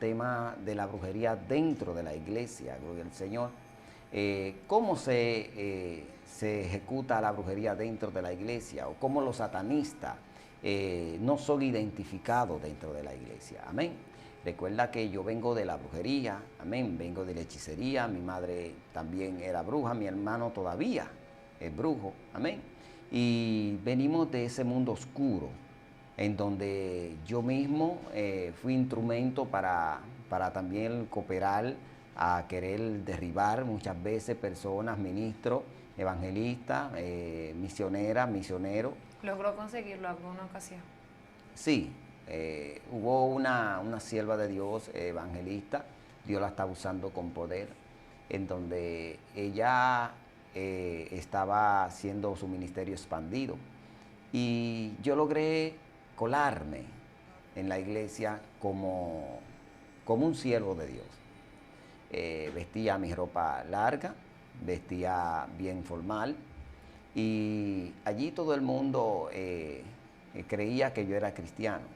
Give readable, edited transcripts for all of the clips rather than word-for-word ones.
tema de la brujería dentro de la iglesia, gloria al Señor. ¿Cómo se ejecuta la brujería dentro de la iglesia? O cómo los satanistas no son identificados dentro de la iglesia. Amén. Recuerda que yo vengo de la brujería, amén, vengo de la hechicería, mi madre también era bruja, mi hermano todavía es brujo, amén. Y venimos de ese mundo oscuro, en donde yo mismo fui instrumento para también cooperar a querer derribar muchas veces personas, ministros, evangelistas, misioneras, misioneros. ¿Logró conseguirlo alguna ocasión? Sí, hubo una sierva de Dios, evangelista, Dios la está usando con poder, en donde ella estaba haciendo su ministerio expandido. Y yo logré colarme en la iglesia como un siervo de Dios. Vestía mi ropa larga, vestía bien formal, y allí todo el mundo creía que yo era cristiano.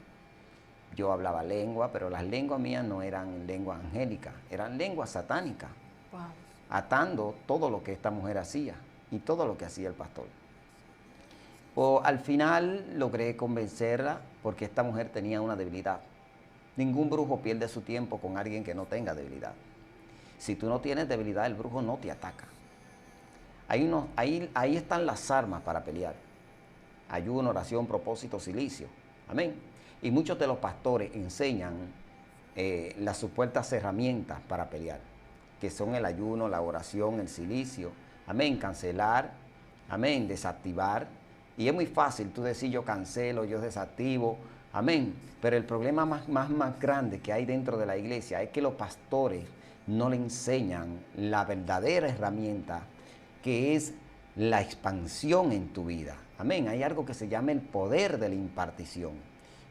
Yo hablaba lengua, pero las lenguas mías no eran lenguas angélicas, eran lenguas satánicas, Wow. atando todo lo que esta mujer hacía y todo lo que hacía el pastor. Pues, al final logré convencerla porque esta mujer tenía una debilidad. Ningún brujo pierde su tiempo con alguien que no tenga debilidad. Si tú no tienes debilidad, el brujo no te ataca. Ahí están las armas para pelear. Ayuno, oración, propósito, silicio. Amén. Y muchos de los pastores enseñan las supuestas herramientas para pelear, que son el ayuno, la oración, el silicio. Amén. Cancelar. Amén. Desactivar. Y es muy fácil tú decir yo cancelo, yo desactivo. Amén. Pero el problema más grande que hay dentro de la iglesia es que los pastores no le enseñan la verdadera herramienta, que es la expansión en tu vida. Amén. Hay algo que se llama el poder de la impartición.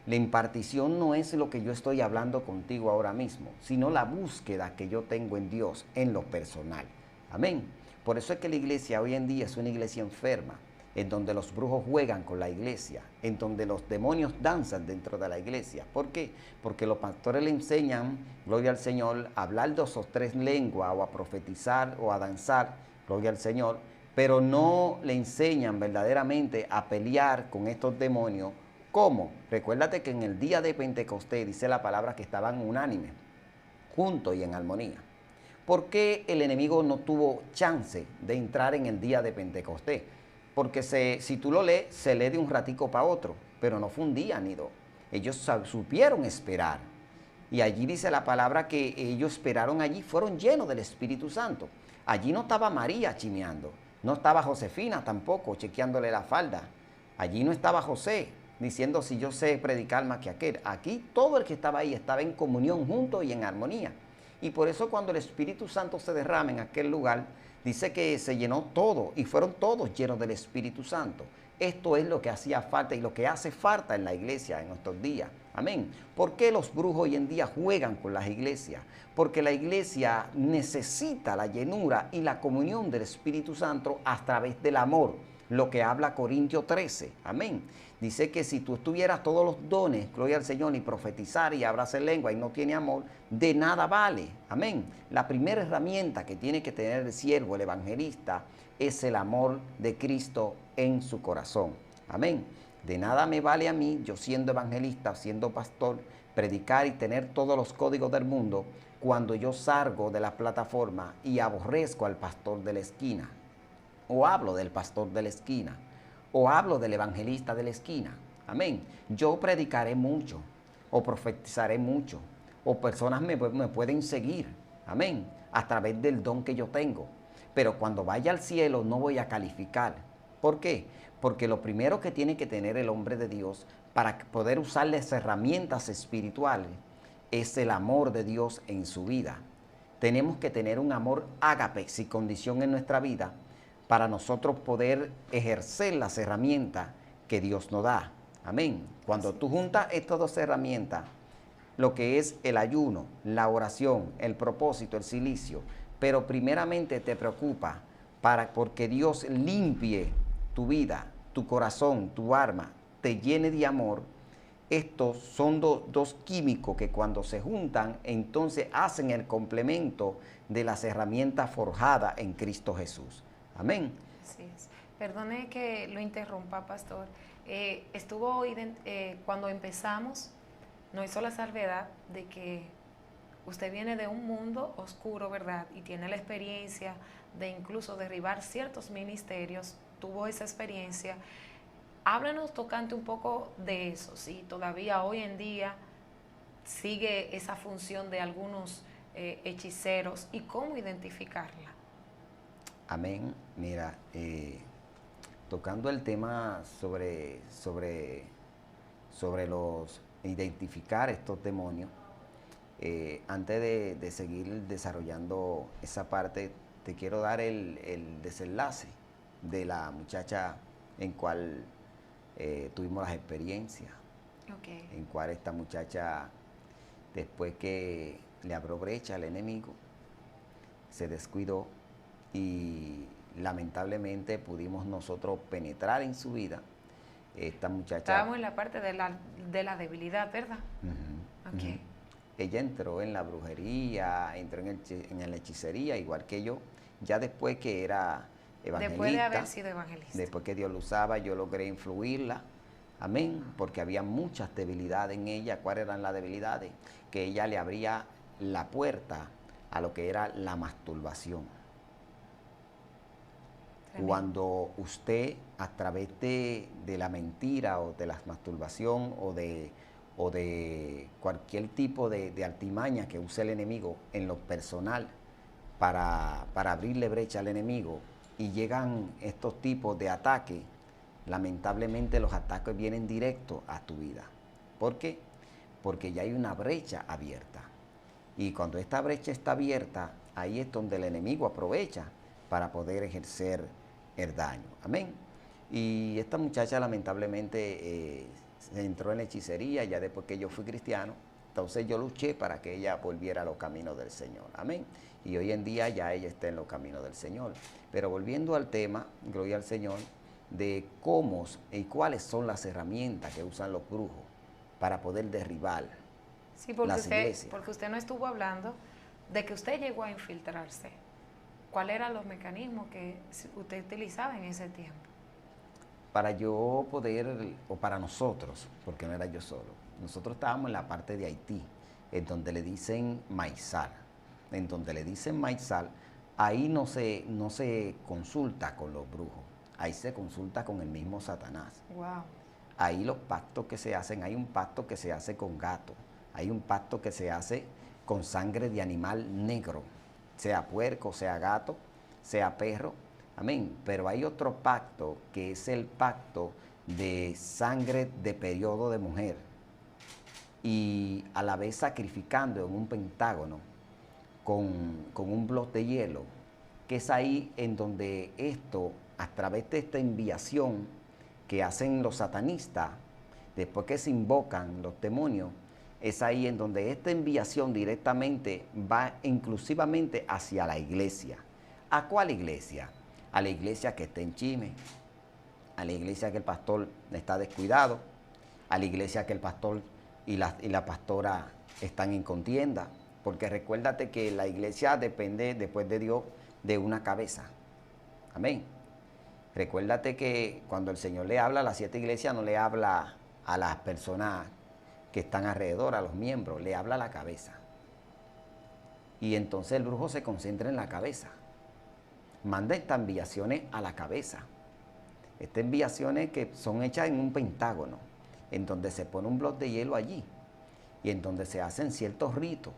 La impartición no es lo que yo estoy hablando contigo ahora mismo, sino la búsqueda que yo tengo en Dios, en lo personal. Amén. Por eso es que la iglesia hoy en día es una iglesia enferma, en donde los brujos juegan con la iglesia, en donde los demonios danzan dentro de la iglesia. ¿Por qué? Porque los pastores le enseñan, gloria al Señor, a hablar dos o tres lenguas, o a profetizar, o a danzar, gloria al Señor, pero no le enseñan verdaderamente a pelear con estos demonios. ¿Cómo? Recuérdate que en el día de Pentecostés dice la palabra que estaban unánimes, juntos y en armonía. ¿Por qué el enemigo no tuvo chance de entrar en el día de Pentecostés? Porque si tú lo lees, se lee de un ratico para otro, pero no fue un día ni dos. Ellos supieron esperar. Y allí dice la palabra que ellos esperaron allí, fueron llenos del Espíritu Santo. Allí no estaba María chimeando, no estaba Josefina tampoco chequeándole la falda. Allí no estaba José diciendo si yo sé predicar más que aquel. Aquí todo el que estaba ahí estaba en comunión juntos y en armonía. Y por eso cuando el Espíritu Santo se derrama en aquel lugar, dice que se llenó todo y fueron todos llenos del Espíritu Santo. Esto es lo que hacía falta y lo que hace falta en la iglesia en estos días. Amén. ¿Por qué los brujos hoy en día juegan con las iglesias? Porque la iglesia necesita la llenura y la comunión del Espíritu Santo a través del amor, lo que habla Corintios 13. Amén. Dice que si tú tuvieras todos los dones, gloria al Señor, y profetizar y hablas en lengua y no tiene amor, de nada vale. Amén. La primera herramienta que tiene que tener el siervo, el evangelista, es el amor de Cristo en su corazón. Amén. De nada me vale a mí, yo siendo evangelista, siendo pastor, predicar y tener todos los códigos del mundo, cuando yo salgo de la plataforma y aborrezco al pastor de la esquina, o hablo del pastor de la esquina, o hablo del evangelista de la esquina. Amén. Yo predicaré mucho, o profetizaré mucho, o personas me pueden seguir. Amén. A través del don que yo tengo. Pero cuando vaya al cielo no voy a calificar. ¿Por qué? Porque lo primero que tiene que tener el hombre de Dios para poder usar las herramientas espirituales es el amor de Dios en su vida. Tenemos que tener un amor ágape sin condición en nuestra vida para nosotros poder ejercer las herramientas que Dios nos da. Amén. Cuando tú juntas estas dos herramientas, lo que es el ayuno, la oración, el propósito, el silicio, pero primeramente te preocupa porque Dios limpie tu vida, tu corazón, tu alma, te llene de amor, estos son dos químicos que cuando se juntan, entonces hacen el complemento de las herramientas forjadas en Cristo Jesús. Amén. Así es. Perdone que lo interrumpa, pastor. Cuando empezamos, nos hizo la salvedad de que usted viene de un mundo oscuro, ¿verdad? Y tiene la experiencia de incluso derribar ciertos ministerios, tuvo esa experiencia. Háblanos tocante un poco de eso, si todavía hoy en día sigue esa función de algunos hechiceros y cómo identificarla. Amén. Mira, tocando el tema sobre los identificar estos demonios, antes de seguir desarrollando esa parte, te quiero dar el desenlace de la muchacha en cual tuvimos las experiencias. Okay. En cual esta muchacha, después que le abrió brecha al enemigo, se descuidó y lamentablemente pudimos nosotros penetrar en su vida. Esta muchacha... Estábamos en la parte de la debilidad, ¿verdad? Okay. Ella entró en la brujería, entró en la hechicería, igual que yo. Ya después que era evangelista. Después de haber sido evangelista. Después que Dios lo usaba, yo logré influirla. Amén. Porque había muchas debilidades en ella. ¿Cuáles eran las debilidades? Que ella le abría la puerta a lo que era la masturbación. Tremendo. Cuando usted, a través de la mentira o de la masturbación o de cualquier tipo de artimaña que use el enemigo en lo personal para abrirle brecha al enemigo, y llegan estos tipos de ataques, lamentablemente los ataques vienen directos a tu vida. ¿Por qué? Porque ya hay una brecha abierta. Y cuando esta brecha está abierta, ahí es donde el enemigo aprovecha para poder ejercer el daño. Amén. Y esta muchacha lamentablemente se entró en la hechicería ya después que yo fui cristiano. Entonces yo luché para que ella volviera a los caminos del Señor. Amén. Y hoy en día ya ella está en los caminos del Señor. Pero volviendo al tema, gloria al Señor, de cómo y cuáles son las herramientas que usan los brujos para poder derribar las iglesias. Porque usted no estuvo hablando de que usted llegó a infiltrarse. ¿Cuáles eran los mecanismos que usted utilizaba en ese tiempo? Para yo poder, o para nosotros, porque no era yo solo, nosotros estábamos en la parte de Haití, en donde le dicen maizal. En donde le dicen maizal, ahí no se consulta con los brujos, ahí se consulta con el mismo Satanás. Wow. Ahí los pactos que se hacen, hay un pacto que se hace con gato, hay un pacto que se hace con sangre de animal negro, sea puerco, sea gato, sea perro, amén. Pero hay otro pacto que es el pacto de sangre de periodo de mujer, y a la vez sacrificando en un pentágono con un bloque de hielo, que es ahí en donde esto, a través de esta enviación que hacen los satanistas, después que se invocan los demonios, es ahí en donde esta enviación directamente va inclusivamente hacia la iglesia. ¿A cuál iglesia? A la iglesia que está en chisme, a la iglesia que el pastor está descuidado, a la iglesia que el pastor y la pastora están en contienda, porque recuérdate que la iglesia depende, después de Dios, de una cabeza. Amén. Recuérdate que cuando el Señor le habla a las 7 iglesias, no le habla a las personas que están alrededor, a los miembros, le habla a la cabeza. Y entonces el brujo se concentra en la cabeza. Manda estas enviaciones a la cabeza. Estas enviaciones que son hechas en un pentágono, en donde se pone un bloque de hielo allí, y en donde se hacen ciertos ritos,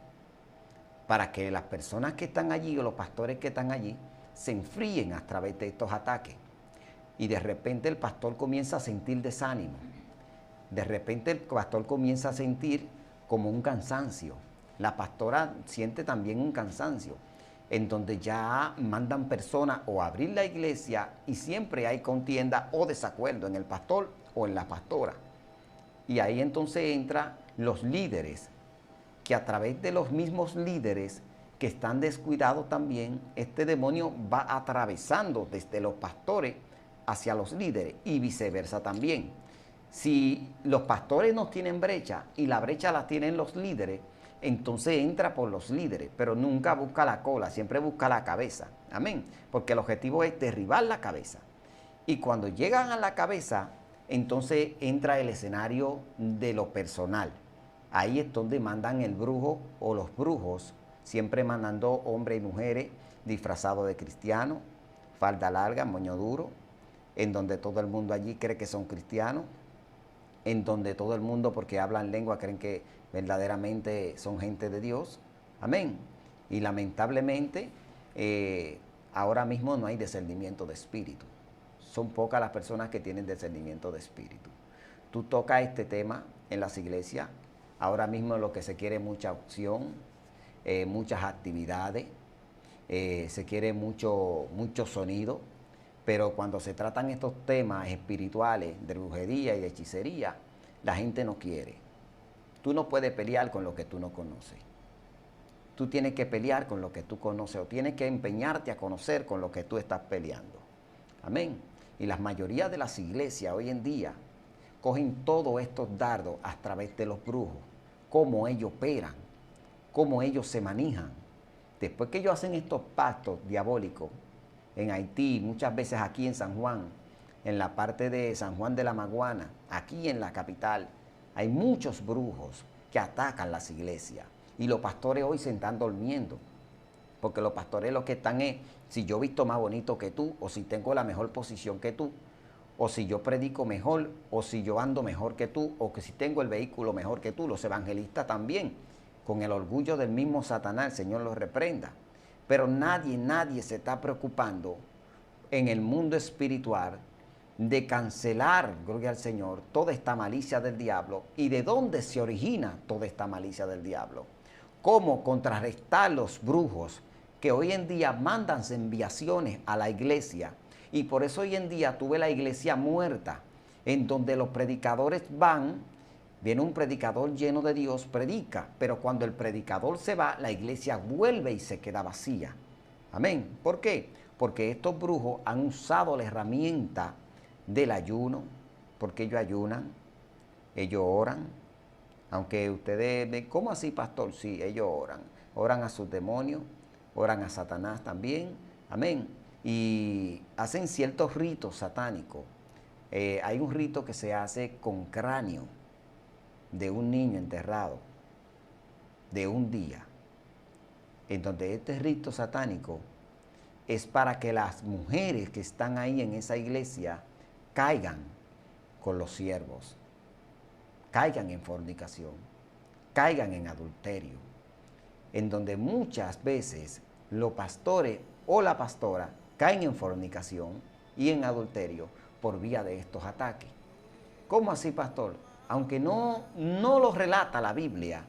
para que las personas que están allí o los pastores que están allí se enfríen a través de estos ataques. Y de repente el pastor comienza a sentir desánimo. De repente el pastor comienza a sentir como un cansancio. La pastora siente también un cansancio, en donde ya mandan personas o a abrir la iglesia, y siempre hay contienda o desacuerdo en el pastor o en la pastora. Y ahí entonces entran los líderes, que a través de los mismos líderes que están descuidados también, este demonio va atravesando desde los pastores hacia los líderes y viceversa también. Si los pastores no tienen brecha y la brecha la tienen los líderes, entonces entra por los líderes, pero nunca busca la cola, siempre busca la cabeza. Amén. Porque el objetivo es derribar la cabeza. Y cuando llegan a la cabeza, entonces entra el escenario de lo personal. Ahí es donde mandan el brujo o los brujos, siempre mandando hombres y mujeres disfrazados de cristianos, falda larga, moño duro, en donde todo el mundo allí cree que son cristianos, en donde todo el mundo, porque hablan lengua, creen que verdaderamente son gente de Dios. Amén. Y lamentablemente, ahora mismo no hay discernimiento de espíritu. Son pocas las personas que tienen discernimiento de espíritu. Tú tocas este tema en las iglesias. Ahora mismo lo que se quiere es mucha opción, muchas actividades, se quiere mucho sonido. Pero cuando se tratan estos temas espirituales de brujería y de hechicería, la gente no quiere. Tú no puedes pelear con lo que tú no conoces. Tú tienes que pelear con lo que tú conoces o tienes que empeñarte a conocer con lo que tú estás peleando. Amén. Y la mayoría de las iglesias hoy en día cogen todos estos dardos a través de los brujos, cómo ellos operan, cómo ellos se manejan. Después que ellos hacen estos pactos diabólicos, en Haití, muchas veces aquí en San Juan, en la parte de San Juan de la Maguana, aquí en la capital, hay muchos brujos que atacan las iglesias. Y los pastores hoy se están durmiendo, porque los pastores lo que están es, si yo visto más bonito que tú, o si tengo la mejor posición que tú, o si yo predico mejor, o si yo ando mejor que tú, o que si tengo el vehículo mejor que tú. Los evangelistas también, con el orgullo del mismo Satanás, el Señor los reprenda. Pero nadie se está preocupando en el mundo espiritual de cancelar, gloria al Señor, toda esta malicia del diablo. ¿Y de dónde se origina toda esta malicia del diablo? ¿Cómo contrarrestar los brujos que hoy en día mandan enviaciones a la iglesia? Y por eso hoy en día tuve la iglesia muerta, en donde los predicadores van. Viene un predicador lleno de Dios, predica, pero cuando el predicador se va, la iglesia vuelve y se queda vacía. Amén. ¿Por qué? Porque estos brujos han usado la herramienta del ayuno, porque ellos ayunan, ellos oran. Aunque ustedes ven, ¿cómo así, pastor? Sí, ellos oran. Oran a sus demonios, oran a Satanás también. Amén. Y hacen ciertos ritos satánicos. Hay un rito que se hace con cráneo de un niño enterrado, de un día, en donde este rito satánico es para que las mujeres que están ahí en esa iglesia caigan con los siervos, caigan en fornicación, caigan en adulterio, en donde muchas veces los pastores o la pastora caen en fornicación y en adulterio por vía de estos ataques. ¿Cómo así, pastor? Aunque no lo relata la Biblia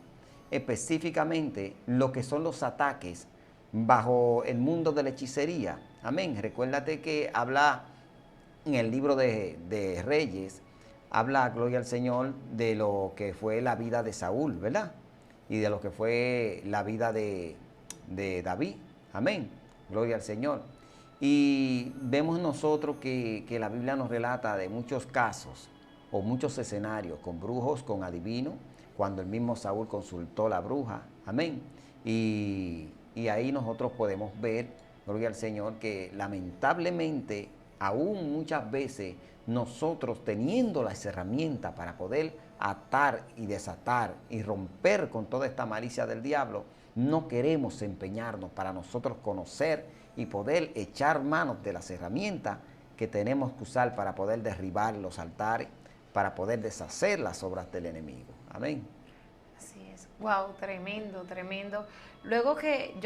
específicamente lo que son los ataques bajo el mundo de la hechicería. Amén. Recuérdate que habla en el libro de Reyes, habla, gloria al Señor, de lo que fue la vida de Saúl, ¿verdad? Y de lo que fue la vida de David. Amén. Gloria al Señor. Y vemos nosotros que la Biblia nos relata de muchos casos o muchos escenarios con brujos, con adivinos, cuando el mismo Saúl consultó la bruja. Amén. Y ahí nosotros podemos ver, gloria al Señor, que lamentablemente aún muchas veces nosotros teniendo las herramientas para poder atar y desatar y romper con toda esta malicia del diablo, no queremos empeñarnos para nosotros conocer y poder echar manos de las herramientas que tenemos que usar para poder derribar los altares, para poder deshacer las obras del enemigo. Amén. Así es. Wow, tremendo, tremendo. Luego que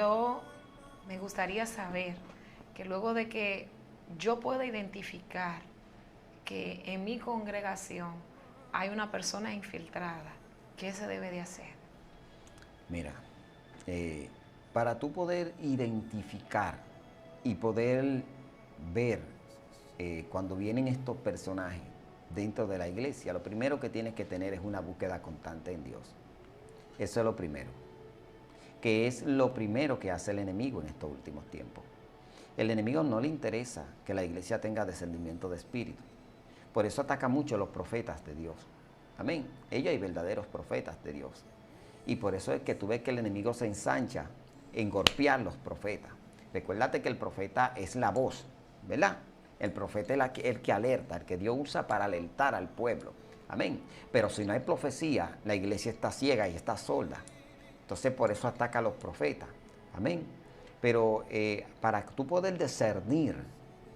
me gustaría saber que luego de que yo pueda identificar que en mi congregación hay una persona infiltrada, ¿qué se debe de hacer? Mira, para tú poder identificar y poder ver cuando vienen estos personajes dentro de la iglesia, lo primero que tienes que tener es una búsqueda constante en Dios. Eso es lo primero, que es lo primero que hace el enemigo en estos últimos tiempos. El enemigo no le interesa que la iglesia tenga discernimiento de espíritu, Por eso ataca mucho a los profetas de Dios. Amén. Ellos hay verdaderos profetas de Dios. Y por eso es que tú ves que el enemigo se ensancha en golpear los profetas. Recuérdate que el profeta es la voz, ¿verdad? El profeta es el que alerta, el que Dios usa para alertar al pueblo. Amén. Pero si no hay profecía, la iglesia está ciega y está sorda. Entonces por eso ataca a los profetas. Amén. Pero para tú poder discernir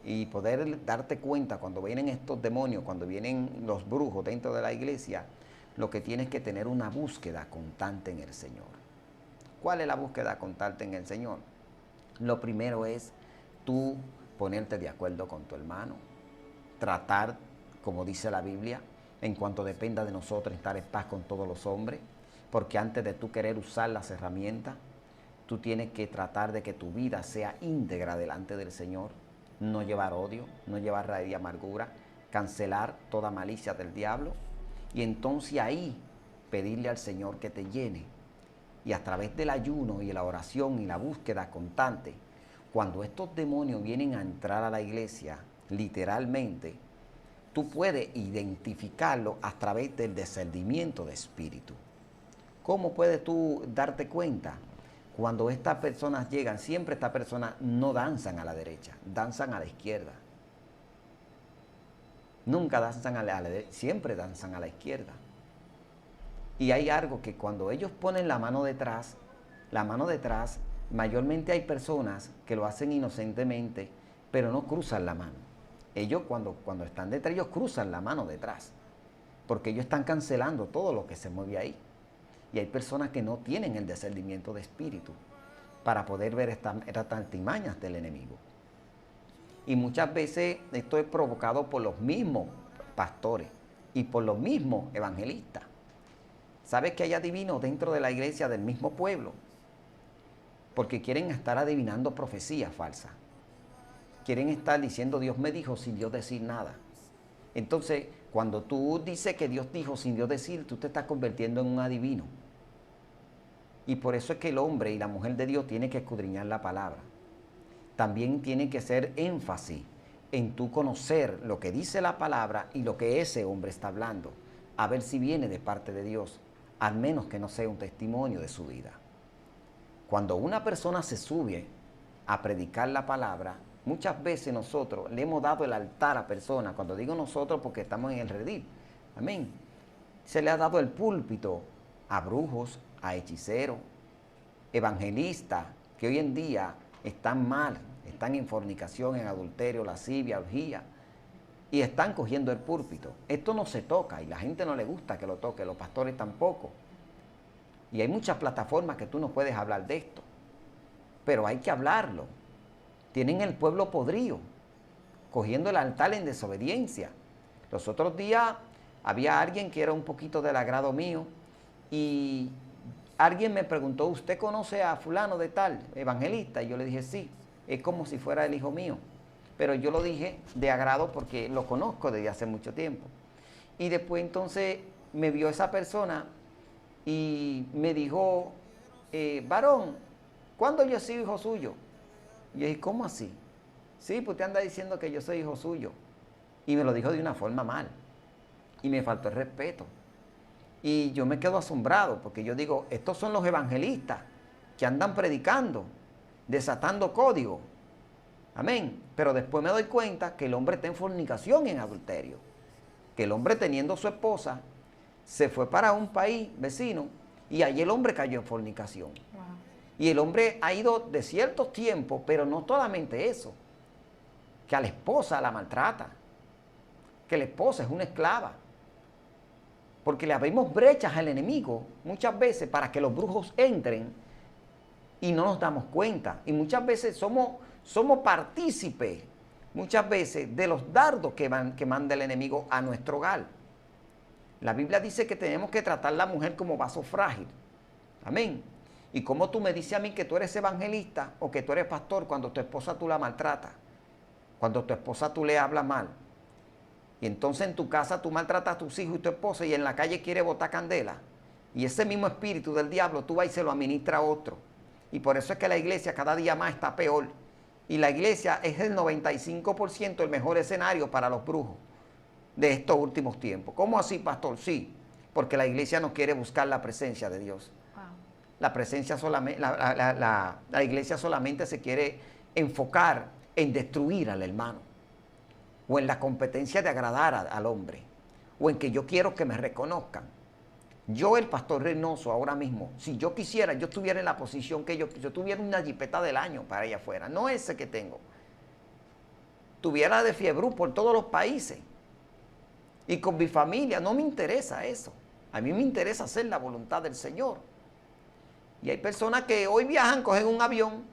y poder darte cuenta cuando vienen estos demonios, cuando vienen los brujos dentro de la iglesia, lo que tienes que tener una búsqueda constante en el Señor. ¿Cuál es la búsqueda constante en el Señor? Lo primero es tú ponerte de acuerdo con tu hermano, tratar, como dice la Biblia, en cuanto dependa de nosotros, estar en paz con todos los hombres, porque antes de tú querer usar las herramientas, tú tienes que tratar de que tu vida sea íntegra delante del Señor, no llevar odio, no llevar raíz y amargura, cancelar toda malicia del diablo, y entonces ahí pedirle al Señor que te llene. Y a través del ayuno y la oración y la búsqueda constante, cuando estos demonios vienen a entrar a la iglesia, literalmente, tú puedes identificarlo a través del discernimiento de espíritu. ¿Cómo puedes tú darte cuenta? Cuando estas personas llegan, siempre estas personas no danzan a la derecha, danzan a la izquierda. Nunca danzan a la derecha, siempre danzan a la izquierda. Y hay algo que cuando ellos ponen la mano detrás, mayormente hay personas que lo hacen inocentemente, pero no cruzan la mano. Ellos cuando están detrás, ellos cruzan la mano detrás, porque ellos están cancelando todo lo que se mueve ahí. Y hay personas que no tienen el discernimiento de espíritu para poder ver estas artimañas del enemigo. Y muchas veces esto es provocado por los mismos pastores y por los mismos evangelistas. ¿Sabes que hay adivinos dentro de la iglesia del mismo pueblo? Porque quieren estar adivinando profecías falsas. Quieren estar diciendo Dios me dijo sin Dios decir nada. Entonces, cuando tú dices que Dios dijo sin Dios decir, tú te estás convirtiendo en un adivino. Y por eso es que el hombre y la mujer de Dios tienen que escudriñar la palabra. También tiene que hacer énfasis en tú conocer lo que dice la palabra y lo que ese hombre está hablando. A ver si viene de parte de Dios, al menos que no sea un testimonio de su vida. Cuando una persona se sube a predicar la palabra, muchas veces nosotros le hemos dado el altar a personas. Cuando digo nosotros, porque estamos en el redil. Amén. Se le ha dado el púlpito a brujos, a hechiceros, evangelistas, que hoy en día están mal, están en fornicación, en adulterio, lascivia, orgía, y están cogiendo el púlpito. Esto no se toca y la gente no le gusta que lo toque, los pastores tampoco. Y hay muchas plataformas que tú no puedes hablar de esto, pero hay que hablarlo. Tienen el pueblo podrido, cogiendo el altar en desobediencia. Los otros días había alguien que era un poquito del agrado mío y alguien me preguntó, ¿usted conoce a fulano de tal, evangelista? Y yo le dije, sí, es como si fuera el hijo mío. Pero yo lo dije de agrado porque lo conozco desde hace mucho tiempo. Y después entonces me vio esa persona y me dijo, varón, ¿cuándo yo soy hijo suyo? Y yo dije, ¿cómo así? Sí, pues usted anda diciendo que yo soy hijo suyo. Y me lo dijo de una forma mal. Y me faltó el respeto. Y yo me quedo asombrado porque yo digo, estos son los evangelistas que andan predicando, desatando código. Amén. Pero después me doy cuenta que el hombre está en fornicación, en adulterio. Que el hombre teniendo su esposa se fue para un país vecino y allí el hombre cayó en fornicación. Wow. Y el hombre ha ido de ciertos tiempos, pero no solamente eso. Que a la esposa la maltrata. Que la esposa es una esclava. Porque le abrimos brechas al enemigo muchas veces para que los brujos entren y no nos damos cuenta. Y muchas veces somos partícipes, muchas veces, de los dardos que manda el enemigo a nuestro hogar. La Biblia dice que tenemos que tratar a la mujer como vaso frágil. Amén. Y como tú me dices a mí que tú eres evangelista o que tú eres pastor cuando tu esposa tú la maltratas, cuando tu esposa tú le hablas mal. Y entonces en tu casa tú maltratas a tus hijos y tu esposa y en la calle quiere botar candela. Y ese mismo espíritu del diablo tú vas y se lo administra a otro. Y por eso es que la iglesia cada día más está peor. Y la iglesia es el 95% el mejor escenario para los brujos. de estos últimos tiempos. ¿Cómo así, pastor? Sí, porque la iglesia no quiere buscar la presencia de Dios. Wow. La presencia solamente, la iglesia solamente se quiere enfocar en destruir al hermano, o en la competencia de agradar al hombre, o en que yo quiero que me reconozcan. Yo, el pastor Reynoso, ahora mismo, si yo quisiera, yo estuviera en la posición que yo tuviera una jipeta del año para allá afuera, no ese que tengo. Tuviera de fiebre por todos los países. Y con mi familia, no me interesa eso. A mí me interesa hacer la voluntad del Señor. Y hay personas que hoy viajan, cogen un avión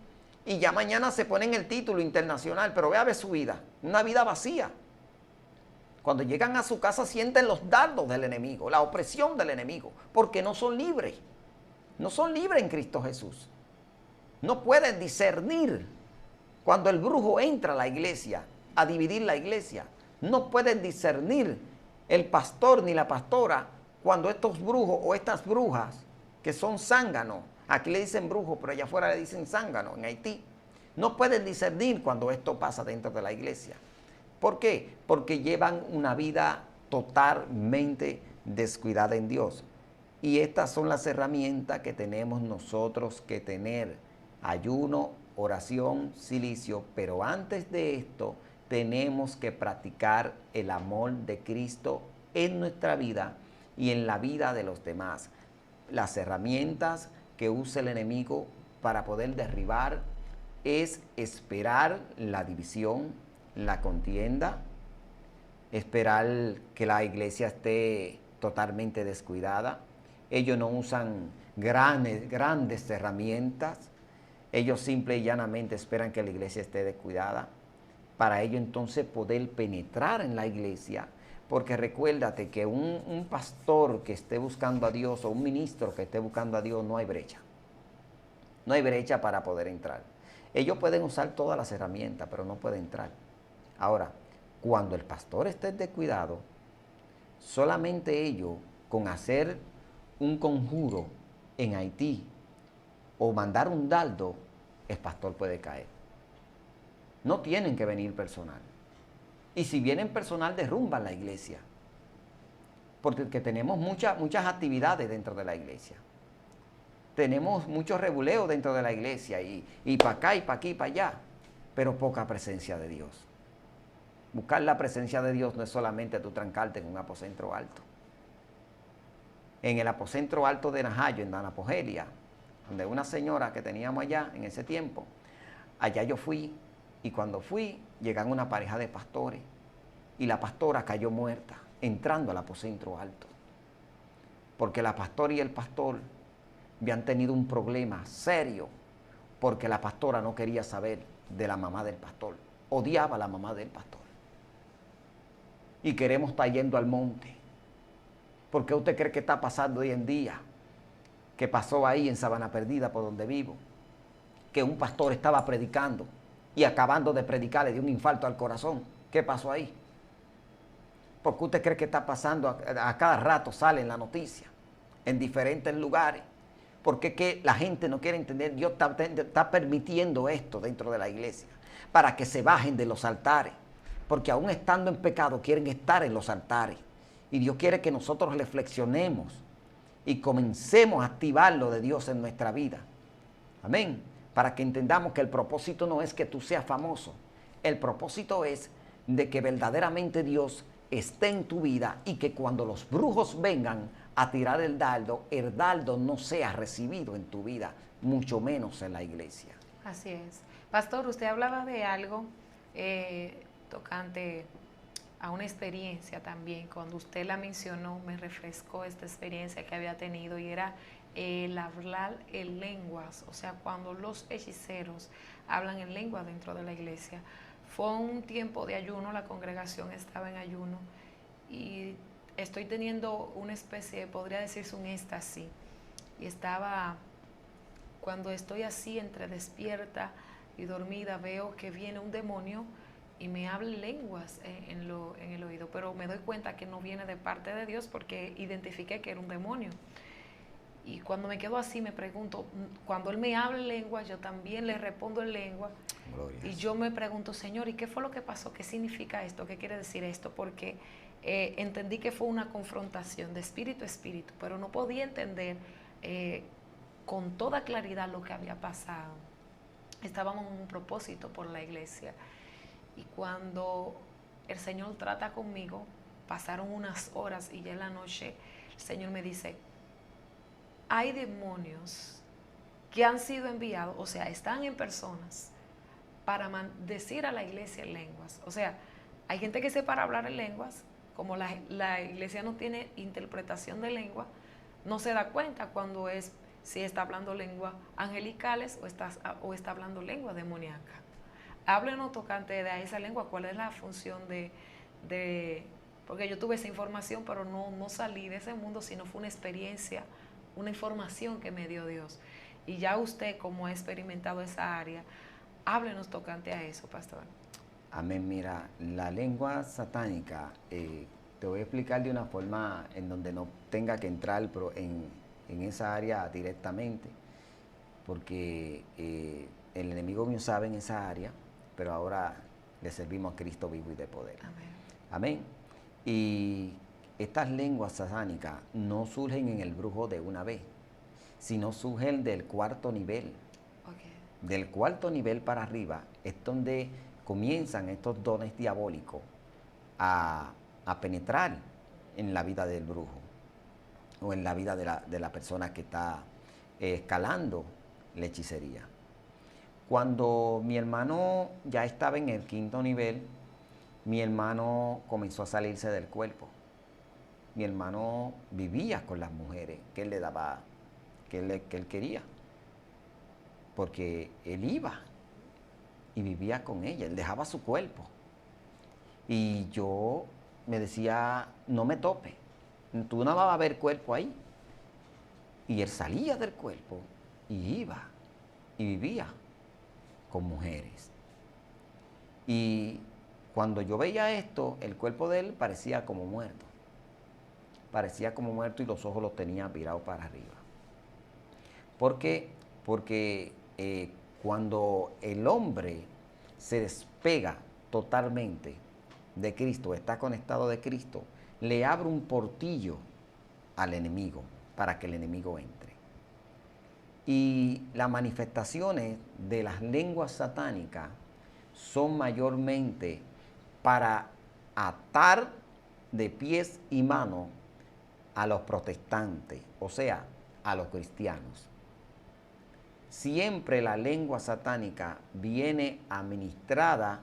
y ya mañana se ponen el título internacional, pero ve a ver su vida, una vida vacía. Cuando llegan a su casa sienten los dardos del enemigo, la opresión del enemigo, porque no son libres. No son libres en Cristo Jesús. No pueden discernir cuando el brujo entra a la iglesia, a dividir la iglesia. No pueden discernir el pastor ni la pastora cuando estos brujos o estas brujas, que son zánganos, aquí le dicen brujos, pero allá afuera le dicen zángano, en Haití, no pueden discernir cuando esto pasa dentro de la iglesia. ¿Por qué? Porque llevan una vida totalmente descuidada en Dios. Y estas son las herramientas que tenemos nosotros que tener: ayuno, oración, silicio. Pero antes de esto, tenemos que practicar el amor de Cristo en nuestra vida y en la vida de los demás. Las herramientas que usa el enemigo para poder derribar es esperar la división, la contienda, esperar que la iglesia esté totalmente descuidada. Ellos no usan grandes herramientas. Ellos simple y llanamente esperan que la iglesia esté descuidada para ello entonces poder penetrar en la iglesia. Porque recuérdate que un pastor que esté buscando a Dios o un ministro que esté buscando a Dios, no hay brecha. No hay brecha para poder entrar. Ellos pueden usar todas las herramientas, pero no pueden entrar. Ahora, cuando el pastor esté descuidado, solamente ellos, con hacer un conjuro en Haití o mandar un dardo, el pastor puede caer. No tienen que venir personal. Y si vienen personal, derrumban la iglesia. Porque tenemos muchas actividades dentro de la iglesia. Tenemos mucho rebuleo dentro de la iglesia y para acá y para aquí y para allá. Pero poca presencia de Dios. Buscar la presencia de Dios no es solamente tú trancarte en un aposento alto. En el aposento alto de Najayo, en Danapogelia, donde una señora que teníamos allá en ese tiempo, allá yo fui. Y cuando fui, llegan una pareja de pastores y la pastora cayó muerta entrando al aposento alto. Porque la pastora y el pastor habían tenido un problema serio porque la pastora no quería saber de la mamá del pastor. Odiaba a la mamá del pastor. Y queremos estar yendo al monte. ¿Por qué usted cree que está pasando hoy en día? Que pasó ahí en Sabana Perdida, por donde vivo. Que un pastor estaba predicando y acabando de predicar le dio un infarto al corazón. ¿Qué pasó ahí? Porque usted cree que está pasando, a cada rato sale en la noticia, en diferentes lugares. Porque es que la gente no quiere entender, Dios está permitiendo esto dentro de la iglesia, para que se bajen de los altares. Porque aún estando en pecado quieren estar en los altares. Y Dios quiere que nosotros reflexionemos y comencemos a activar lo de Dios en nuestra vida. Amén. Para que entendamos que el propósito no es que tú seas famoso. El propósito es de que verdaderamente Dios esté en tu vida y que cuando los brujos vengan a tirar el dardo no sea recibido en tu vida, mucho menos en la iglesia. Así es. Pastor, usted hablaba de algo tocante a una experiencia también. Cuando usted la mencionó, me refrescó esta experiencia que había tenido y era el hablar en lenguas, o sea, cuando los hechiceros hablan en lengua dentro de la iglesia. Fue un tiempo de ayuno, la congregación estaba en ayuno y estoy teniendo una especie, podría decirse un éxtasis, y estaba, cuando estoy así entre despierta y dormida, veo que viene un demonio y me habla lenguas en el oído, pero me doy cuenta que no viene de parte de Dios porque identifiqué que era un demonio. Y cuando me quedo así me pregunto, cuando Él me habla en lengua, yo también le respondo en lengua. Gloria. Y yo me pregunto, Señor, ¿y qué fue lo que pasó? ¿Qué significa esto? ¿Qué quiere decir esto? Porque entendí que fue una confrontación de espíritu a espíritu, pero no podía entender con toda claridad lo que había pasado. Estábamos en un propósito por la iglesia y cuando el Señor trata conmigo, pasaron unas horas y ya en la noche el Señor me dice, hay demonios que han sido enviados, o sea, están en personas para decir a la iglesia en lenguas. O sea, hay gente que se para hablar en lenguas, como la iglesia no tiene interpretación de lengua, no se da cuenta cuando si está hablando lenguas angelicales o está hablando lengua demoníaca. Háblenos tocante de esa lengua, cuál es la función porque yo tuve esa información, pero no salí de ese mundo, sino fue una experiencia, una información que me dio Dios. Y ya usted, como ha experimentado esa área, háblenos tocante a eso, pastor. Amén. Mira, la lengua satánica, te voy a explicar de una forma en donde no tenga que entrar en esa área directamente, porque el enemigo mío sabe en esa área, pero ahora le servimos a Cristo vivo y de poder. Amén. Amén. Y estas lenguas satánicas no surgen en el brujo de una vez, sino surgen del cuarto nivel. Okay. Del cuarto nivel para arriba es donde comienzan estos dones diabólicos a penetrar en la vida del brujo o en la vida de la persona que está escalando la hechicería. Cuando mi hermano ya estaba en el quinto nivel, mi hermano comenzó a salirse del cuerpo. Mi hermano vivía con las mujeres que él le daba, que él quería, porque él iba y vivía con ella, él dejaba su cuerpo. Y yo me decía, no me tope, tú no vas a ver cuerpo ahí. Y él salía del cuerpo y iba y vivía con mujeres. Y cuando yo veía esto, el cuerpo de él parecía como muerto. Parecía como muerto y los ojos los tenía virados para arriba. ¿Por qué? Porque cuando el hombre se despega totalmente de Cristo, está conectado de Cristo, le abre un portillo al enemigo para que el enemigo entre. Y las manifestaciones de las lenguas satánicas son mayormente para atar de pies y manos a los protestantes, o sea, a los cristianos. Siempre la lengua satánica viene administrada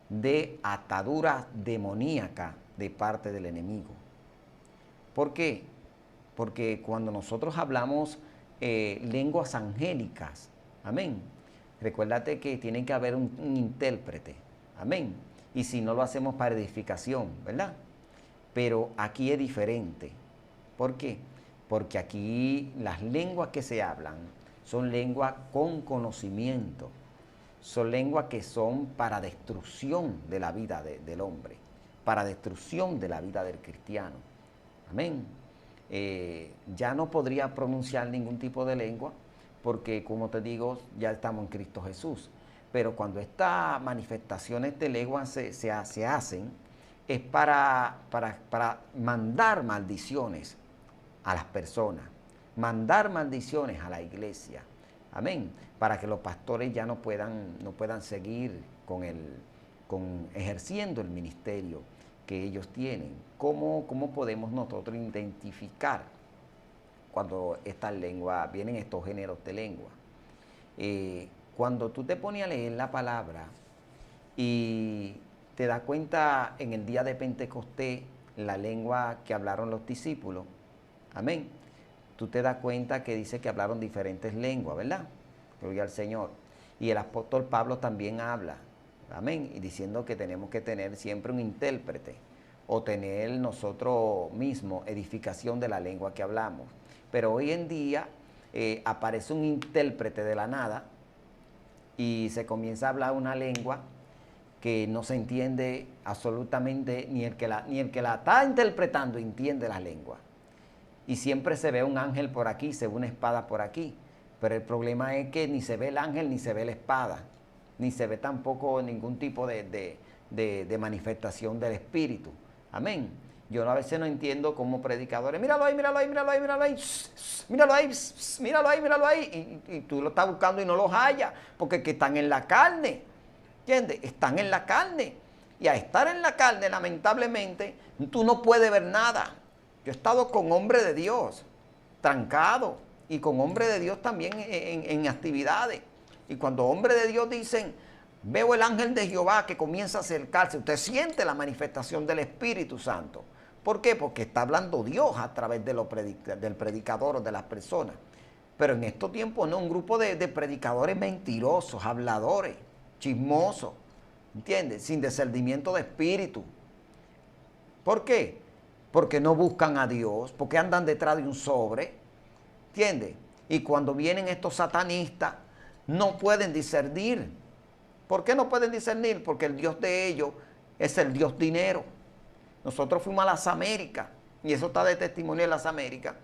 de ataduras demoníacas de parte del enemigo. ¿Por qué? Porque cuando nosotros hablamos lenguas angélicas, amén, recuérdate que tiene que haber un intérprete, amén, y si no lo hacemos para edificación, ¿verdad? Pero aquí es diferente. ¿Por qué? Porque aquí las lenguas que se hablan son lenguas con conocimiento, son lenguas que son para destrucción de la vida del hombre, para destrucción de la vida del cristiano. Amén. Ya no podría pronunciar ningún tipo de lengua porque, como te digo, ya estamos en Cristo Jesús. Pero cuando estas manifestaciones de lengua se hacen, es para mandar maldiciones a las personas, mandar maldiciones a la iglesia. Amén. Para que los pastores ya no puedan seguir con ejerciendo el ministerio que ellos tienen. ¿Cómo podemos nosotros identificar cuando estas lenguas, vienen estos géneros de lengua? Cuando tú te pones a leer la palabra y te das cuenta en el día de Pentecostés, la lengua que hablaron los discípulos, amén, tú te das cuenta que dice que hablaron diferentes lenguas, ¿verdad? Gloria al Señor. Y el apóstol Pablo también habla, amén, y diciendo que tenemos que tener siempre un intérprete o tener nosotros mismos edificación de la lengua que hablamos. Pero hoy en día aparece un intérprete de la nada y se comienza a hablar una lengua que no se entiende absolutamente, ni el que la está interpretando entiende la lengua. Y siempre se ve un ángel por aquí, se ve una espada por aquí. Pero el problema es que ni se ve el ángel, ni se ve la espada, ni se ve tampoco ningún tipo de manifestación del Espíritu. Amén. Yo a veces no entiendo cómo predicadores, míralo ahí, míralo ahí, míralo ahí, míralo ahí, míralo ahí, míralo ahí, míralo ahí, y tú lo estás buscando y no los hallas, porque que están en la carne, ¿entiendes? Están en la carne, y a estar en la carne, lamentablemente, tú no puedes ver nada. Yo he estado con hombres de Dios, trancado, y con hombres de Dios también en actividades, y cuando hombres de Dios dicen, veo el ángel de Jehová que comienza a acercarse, usted siente la manifestación del Espíritu Santo. ¿Por qué? Porque está hablando Dios a través de del predicador o de las personas. Pero en estos tiempos no, un grupo de predicadores mentirosos, habladores, chismosos, ¿entiendes? Sin discernimiento de espíritu. ¿Por qué? Porque no buscan a Dios, porque andan detrás de un sobre, ¿entiendes? Y cuando vienen estos satanistas, no pueden discernir. ¿Por qué no pueden discernir? Porque el Dios de ellos es el Dios dinero. Nosotros fuimos a las Américas, y eso está de testimonio en las Américas,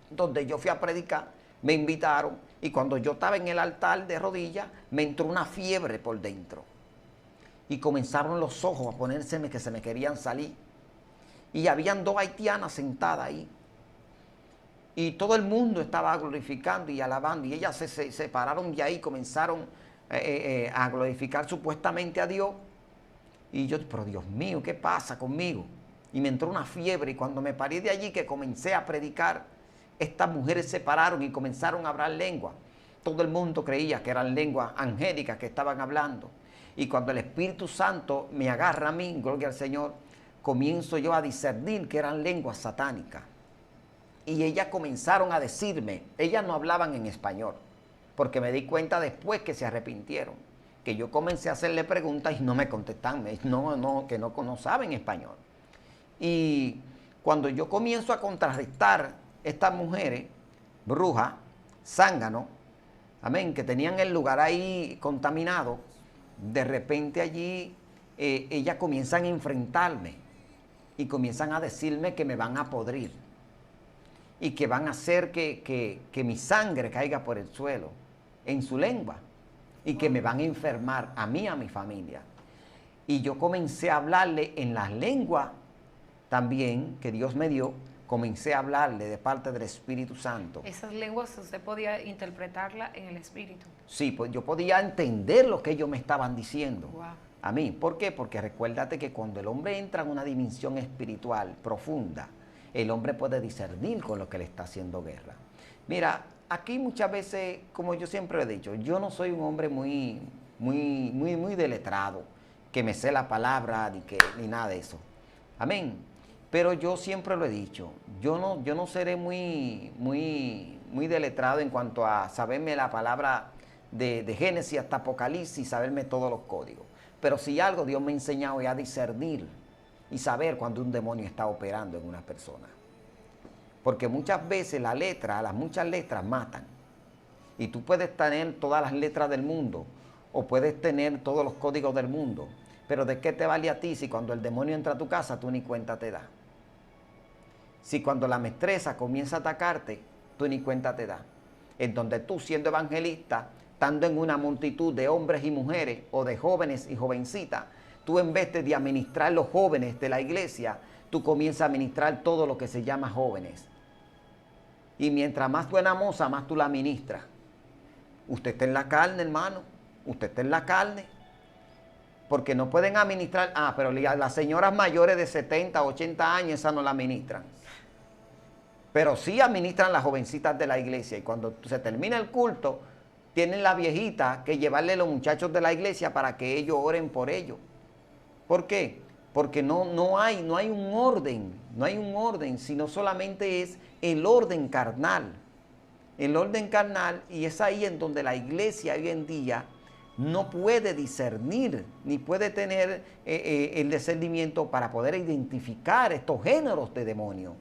donde yo fui a predicar, me invitaron, y cuando yo estaba en el altar de rodillas, me entró una fiebre por dentro. Y comenzaron los ojos a ponérseme que se me querían salir. Y habían 2 haitianas sentadas ahí. Y todo el mundo estaba glorificando y alabando, y ellas se separaron de ahí, comenzaron a glorificar supuestamente a Dios. Y yo, pero Dios mío, ¿qué pasa conmigo? Y me entró una fiebre, y cuando me paré de allí que comencé a predicar, estas mujeres se pararon y comenzaron a hablar lengua. Todo el mundo creía que eran lenguas angélicas que estaban hablando. Y cuando el Espíritu Santo me agarra a mí, gloria al Señor, comienzo yo a discernir que eran lenguas satánicas. Y ellas comenzaron a decirme, ellas no hablaban en español, porque me di cuenta después que se arrepintieron, que yo comencé a hacerle preguntas y no me contestaban, que no saben español. Y cuando yo comienzo a contrarrestar estas mujeres, brujas, zánganos, amén, que tenían el lugar ahí contaminado, de repente allí ellas comienzan a enfrentarme y comienzan a decirme que me van a podrir y que van a hacer que mi sangre caiga por el suelo en su lengua y que me van a enfermar a mí y a mi familia. Y yo comencé a hablarle en las lenguas también que Dios me dio, comencé a hablarle de parte del Espíritu Santo. Esas lenguas usted podía interpretarla en el Espíritu. Sí, pues yo podía entender lo que ellos me estaban diciendo. Wow. A mí. ¿Por qué? Porque recuérdate que cuando el hombre entra en una dimensión espiritual profunda, el hombre puede discernir con lo que le está haciendo guerra. Mira, aquí muchas veces, como yo siempre he dicho, yo no soy un hombre muy deletrado, que me sé la palabra ni nada de eso. Amén. Pero yo siempre lo he dicho, yo no seré muy deletrado en cuanto a saberme la palabra de Génesis hasta Apocalipsis, saberme todos los códigos. Pero si algo Dios me ha enseñado es a discernir y saber cuando un demonio está operando en una persona. Porque muchas veces las muchas letras matan. Y tú puedes tener todas las letras del mundo o puedes tener todos los códigos del mundo. Pero ¿de qué te vale a ti si cuando el demonio entra a tu casa tú ni cuenta te das? Si cuando la mestresa comienza a atacarte, tú ni cuenta te das. En donde tú, siendo evangelista, estando en una multitud de hombres y mujeres o de jóvenes y jovencitas, tú en vez de administrar los jóvenes de la iglesia, tú comienzas a administrar todo lo que se llama jóvenes. Y mientras más buena moza, más tú la administras. Usted está en la carne, hermano. Usted está en la carne. Porque no pueden administrar. Pero las señoras mayores de 70, 80 años, esas no la administran. Pero sí administran las jovencitas de la iglesia. Y cuando se termina el culto, tienen la viejita que llevarle a los muchachos de la iglesia para que ellos oren por ellos. ¿Por qué? Porque no hay un orden, sino solamente es el orden carnal. El orden carnal, y es ahí en donde la iglesia hoy en día no puede discernir, ni puede tener el discernimiento para poder identificar estos géneros de demonios.